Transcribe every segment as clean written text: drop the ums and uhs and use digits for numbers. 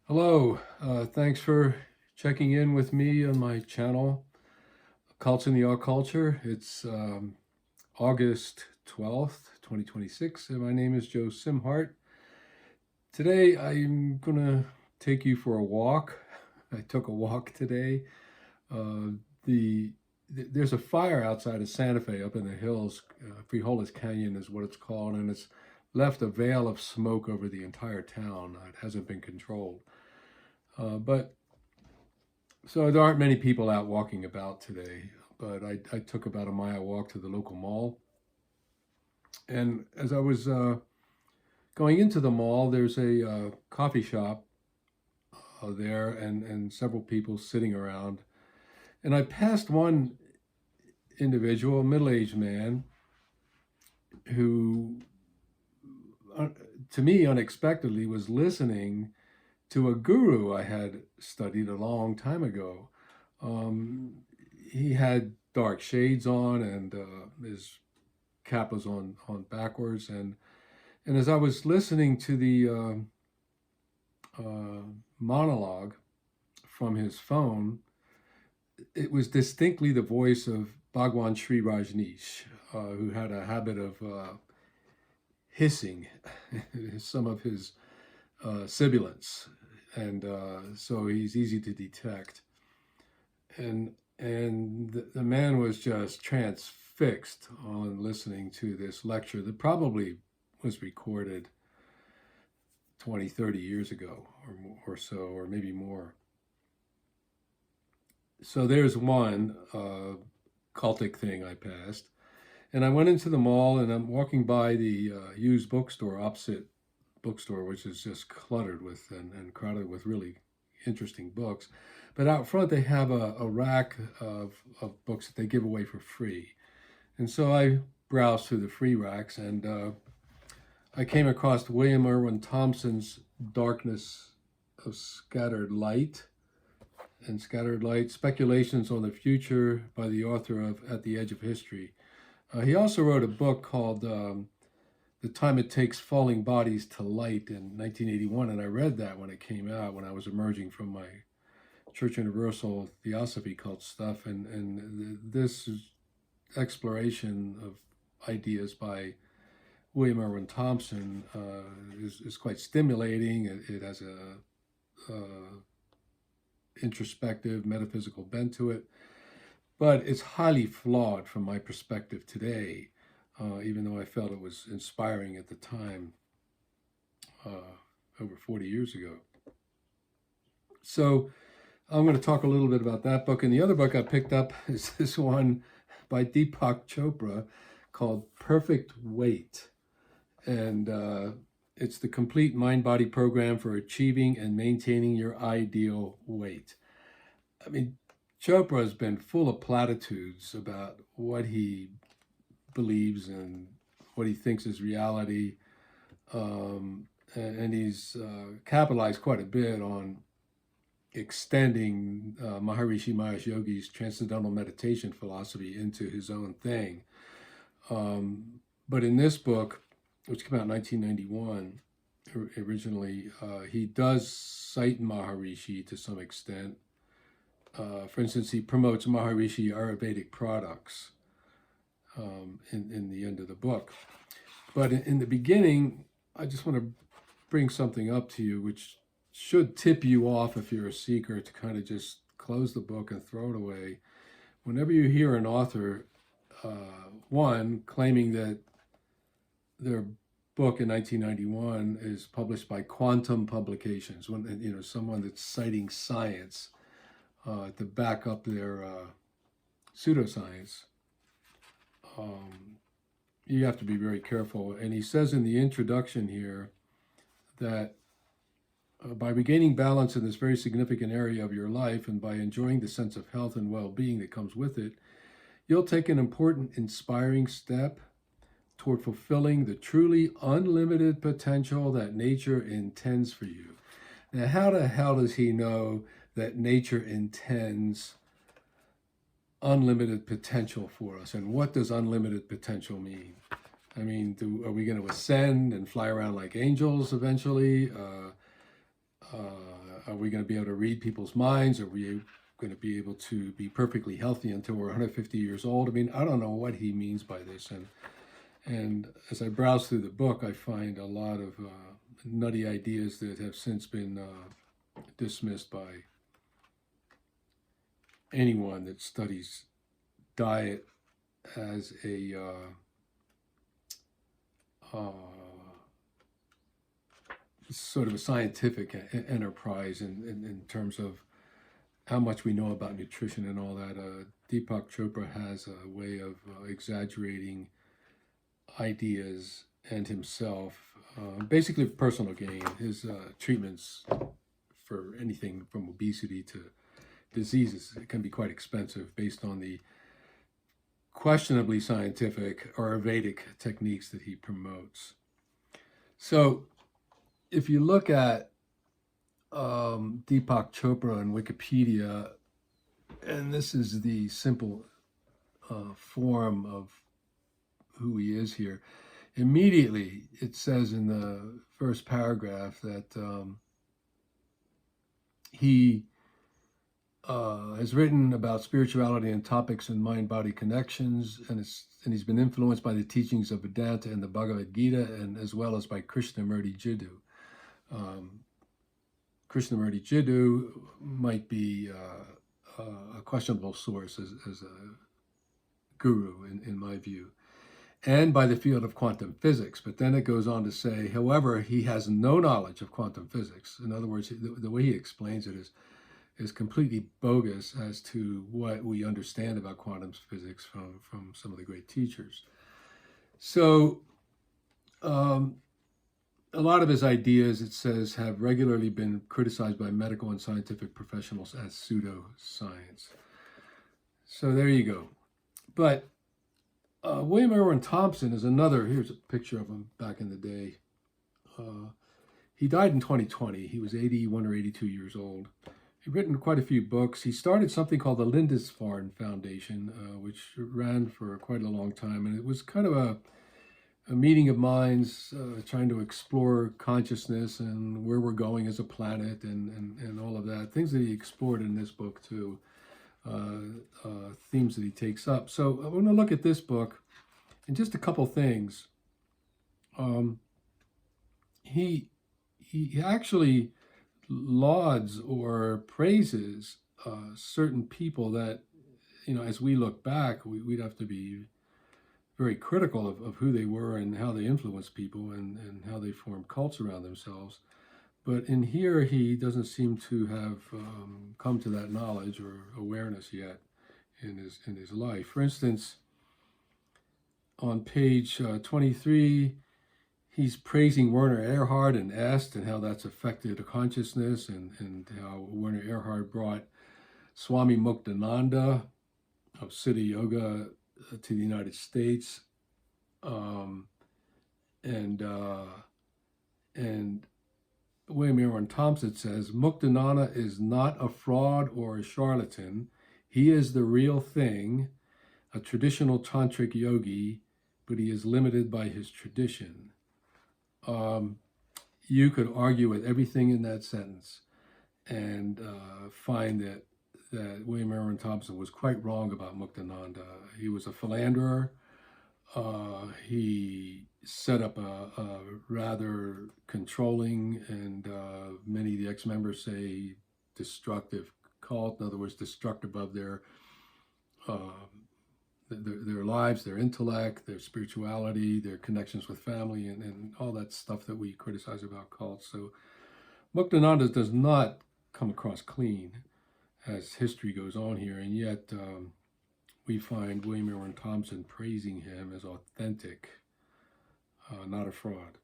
Hello, thanks for checking in with me on my channel, Cults in the Art Culture. It's August 12th, 2026, and my name is Joe Simhart. Today I'm going to take you for a walk. I took a walk today. There's a fire outside of Santa Fe up in the hills. Frijoles Canyon is what it's called, and it's left a veil of smoke over the entire town. It hasn't been controlled. But so there aren't many people out walking about today, but I took about a mile walk to the local mall. And as I was going into the mall, there's a coffee shop there and several people sitting around. And I passed one individual, a middle-aged man, who, to me, unexpectedly was listening to a guru I had studied a long time ago. He had dark shades on, and his cap was on backwards. And as I was listening to the monologue from his phone, it was distinctly the voice of Bhagwan Shree Rajneesh, who had a habit of hissing some of his sibilants, and so he's easy to detect. And the man was just transfixed on listening to this lecture that probably was recorded 20, 30 years ago or so, or maybe more. So there's one cultic thing I passed. And I went into the mall, and I'm walking by the used bookstore, opposite bookstore, which is just cluttered with and crowded with really interesting books. But out front, they have a rack of books that they give away for free. And so I browsed through the free racks, and I came across William Irwin Thompson's Darkness of Scattered Light, and Scattered Light, Speculations on the Future, by the author of At the Edge of History. He also wrote a book called The Time It Takes Falling Bodies to Light in 1981, and I read that when it came out, when I was emerging from my Church Universal Theosophy cult stuff, and this exploration of ideas by William Irwin Thompson is quite stimulating. It has a introspective, metaphysical bent to it, but it's highly flawed from my perspective today, even though I felt it was inspiring at the time, over 40 years ago. So I'm going to talk a little bit about that book. And the other book I picked up is this one by Deepak Chopra called Perfect Weight. And it's the complete mind-body program for achieving and maintaining your ideal weight. I mean, Chopra has been full of platitudes about what he believes and what he thinks is reality. And he's capitalized quite a bit on extending Maharishi Mahesh Yogi's transcendental meditation philosophy into his own thing. But in this book, which came out in 1991, originally, he does cite Maharishi to some extent. For instance, he promotes Maharishi Ayurvedic products in the end of the book. But in the beginning, I just want to bring something up to you, which should tip you off if you're a seeker to kind of just close the book and throw it away. Whenever you hear an author, one, claiming that their book in 1991 is published by Quantum Publications, when someone that's citing science to back up their pseudoscience, you have to be very careful. And he says in the introduction here that by regaining balance in this very significant area of your life and by enjoying the sense of health and well-being that comes with it, you'll take an important, inspiring step toward fulfilling the truly unlimited potential that nature intends for you. Now, how the hell does he know that nature intends unlimited potential for us? And what does unlimited potential mean? I mean, are we going to ascend and fly around like angels eventually? Are we going to be able to read people's minds? Are we going to be able to be perfectly healthy until we're 150 years old? I mean, I don't know what he means by this. And as I browse through the book, I find a lot of nutty ideas that have since been dismissed by anyone that studies diet as a sort of a scientific enterprise in terms of how much we know about nutrition and all that. Deepak Chopra has a way of exaggerating ideas and himself, basically for personal gain. His treatments for anything from obesity to diseases, it can be quite expensive based on the questionably scientific or Vedic techniques that he promotes. So if you look at Deepak Chopra on Wikipedia, and this is the simple form of who he is here, immediately it says in the first paragraph that he has written about spirituality and topics and mind-body connections, and he's been influenced by the teachings of Vedanta and the Bhagavad Gita, and as well as by Krishnamurti Jiddu. Krishnamurti Jiddu might be a questionable source as a guru, in my view, and by the field of quantum physics. But then it goes on to say, however, he has no knowledge of quantum physics. In other words, the way he explains it is completely bogus as to what we understand about quantum physics from some of the great teachers. So a lot of his ideas, it says, have regularly been criticized by medical and scientific professionals as pseudoscience. So there you go. But William Irwin Thompson is another. Here's a picture of him back in the day. He died in 2020. He was 81 or 82 years old. He'd written quite a few books. He started something called the Lindisfarne Foundation, which ran for quite a long time. And it was kind of a meeting of minds trying to explore consciousness and where we're going as a planet and all of that. Things that he explored in this book too, themes that he takes up. So I want to look at this book and just a couple things. He actually lauds or praises certain people that, as we look back, we'd have to be very critical of who they were and how they influenced people and how they formed cults around themselves. But in here, he doesn't seem to have come to that knowledge or awareness yet in his life. For instance, on page 23, he's praising Werner Erhard and Est and how that's affected consciousness and how Werner Erhard brought Swami Muktananda of Siddha Yoga to the United States. And William Irwin Thompson says, Muktananda is not a fraud or a charlatan. He is the real thing, a traditional tantric yogi, but he is limited by his tradition. You could argue with everything in that sentence and find that William Irwin Thompson was quite wrong about Muktananda. He was a philanderer. He set up a rather controlling and many of the ex-members say destructive cult. In other words, destructive of their lives, their intellect, their spirituality, their connections with family, and all that stuff that we criticize about cults. So Muktananda does not come across clean as history goes on here, and yet we find William Irwin Thompson praising him as authentic, not a fraud.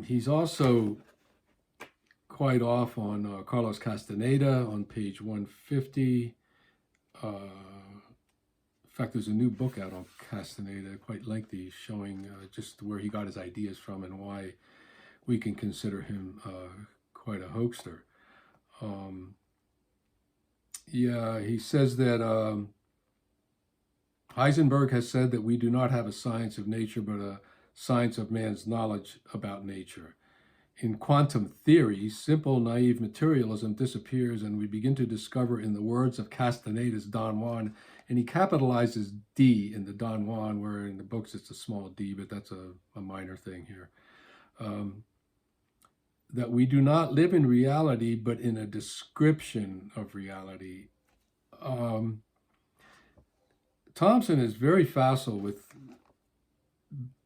He's also quite off on Carlos Castaneda on page 150. In fact, there's a new book out on Castaneda, quite lengthy, showing just where he got his ideas from and why we can consider him quite a hoaxer. He says that Heisenberg has said that we do not have a science of nature, but a science of man's knowledge about nature. In quantum theory, simple, naive materialism disappears, and we begin to discover, in the words of Castaneda's Don Juan, and he capitalizes D in the Don Juan, where in the books it's a small d, but that's a minor thing here, that we do not live in reality, but in a description of reality. Thompson is very facile with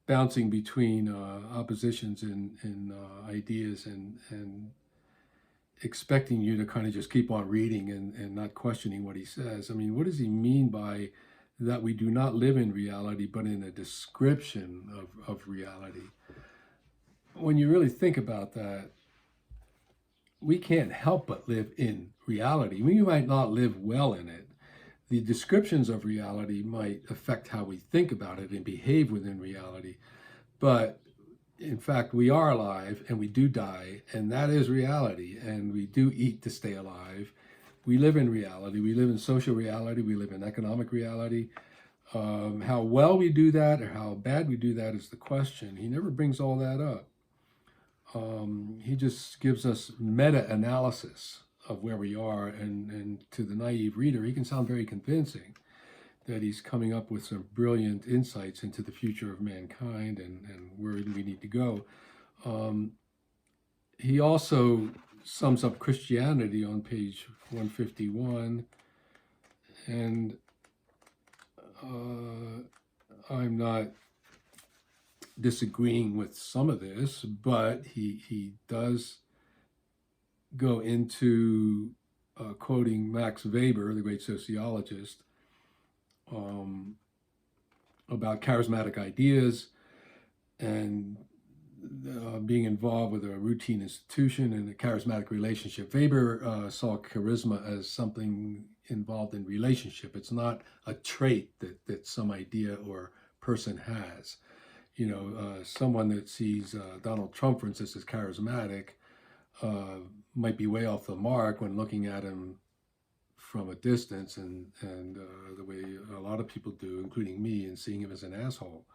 bouncing between oppositions in ideas and expecting you to kind of just keep on reading and not questioning what he says. I mean, what does he mean by that we do not live in reality, but in a description of reality? When you really think about that, we can't help but live in reality. We might not live well in it. The descriptions of reality might affect how we think about it and behave within reality. But in fact, we are alive and we do die, and that is reality. And we do eat to stay alive. We live in reality. We live in social reality. We live in economic reality. How well we do that or how bad we do that is the question. He never brings all that up. He just gives us meta-analysis of where we are, and to the naive reader, he can sound very convincing that he's coming up with some brilliant insights into the future of mankind and where we need to go. He also sums up Christianity on page 151, and I'm not disagreeing with some of this, but he does go into quoting Max Weber, the great sociologist, about charismatic ideas and being involved with a routine institution and a charismatic relationship. Weber saw charisma as something involved in relationship. It's not a trait that some idea or person has. You know, someone that sees Donald Trump, for instance, as charismatic might be way off the mark when looking at him from a distance, and the way a lot of people do, including me, and seeing him as an asshole.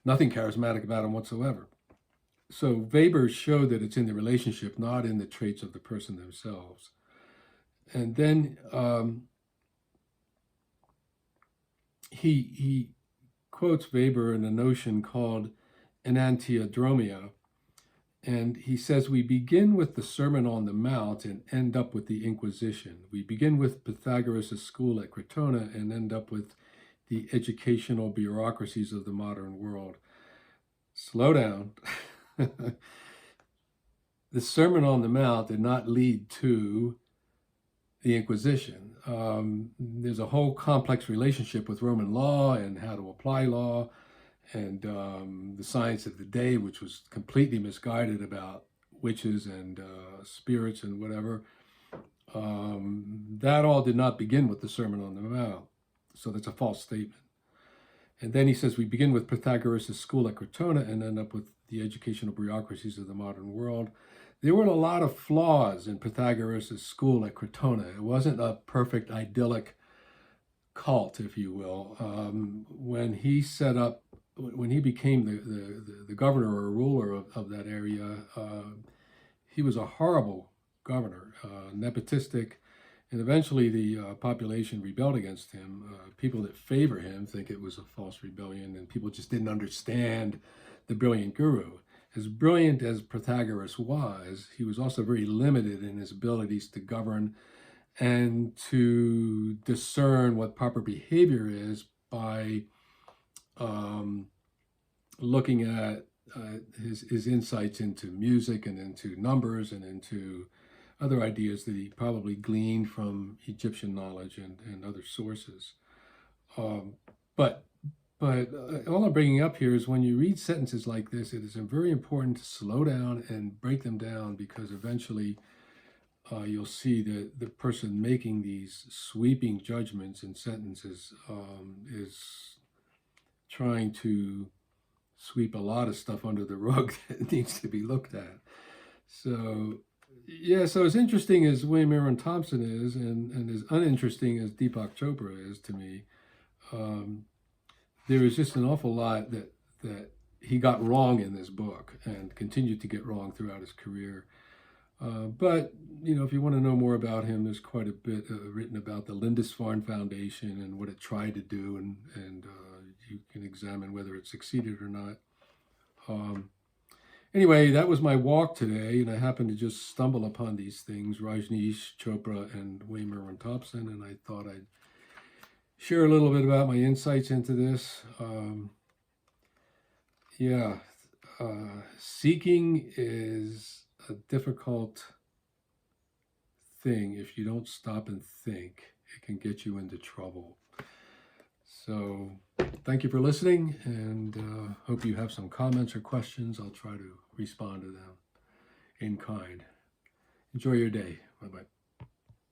Nothing charismatic about him whatsoever. So Weber showed that it's in the relationship, not in the traits of the person themselves. And then he quotes Weber in a notion called enantiodromia. And he says, we begin with the Sermon on the Mount and end up with the Inquisition. We begin with Pythagoras' school at Crotona and end up with the educational bureaucracies of the modern world. Slow down. The Sermon on the Mount did not lead to the Inquisition. There's a whole complex relationship with Roman law and how to apply law, and the science of the day, which was completely misguided about witches and spirits and whatever. That all did not begin with the Sermon on the Mount. So that's a false statement. And then he says, we begin with Pythagoras' school at Crotona and end up with the educational bureaucracies of the modern world. There were a lot of flaws in Pythagoras' school at Crotona. It wasn't a perfect, idyllic cult, if you will. When he became the governor or ruler of that area, he was a horrible governor, nepotistic, and eventually the population rebelled against him. People that favor him think it was a false rebellion, and people just didn't understand the brilliant guru. As brilliant as Pythagoras was, he was also very limited in his abilities to govern and to discern what proper behavior is by looking at his insights into music and into numbers and into other ideas that he probably gleaned from Egyptian knowledge and other sources. But all I'm bringing up here is when you read sentences like this, it is very important to slow down and break them down, because eventually you'll see that the person making these sweeping judgments in sentences is trying to sweep a lot of stuff under the rug that needs to be looked at. So, yeah, so as interesting as William Irwin Thompson is, and as uninteresting as Deepak Chopra is to me, there is just an awful lot that he got wrong in this book and continued to get wrong throughout his career. But, if you want to know more about him, there's quite a bit written about the Lindisfarne Foundation and what it tried to do, and you can examine whether it succeeded or not. Anyway, that was my walk today, and I happened to just stumble upon these things, Rajneesh, Chopra, and William Irwin Thompson, and I thought I'd share a little bit about my insights into this. Seeking is a difficult thing. If you don't stop and think, it can get you into trouble. So thank you for listening, and hope you have some comments or questions. I'll try to respond to them in kind. Enjoy your day. Bye-bye.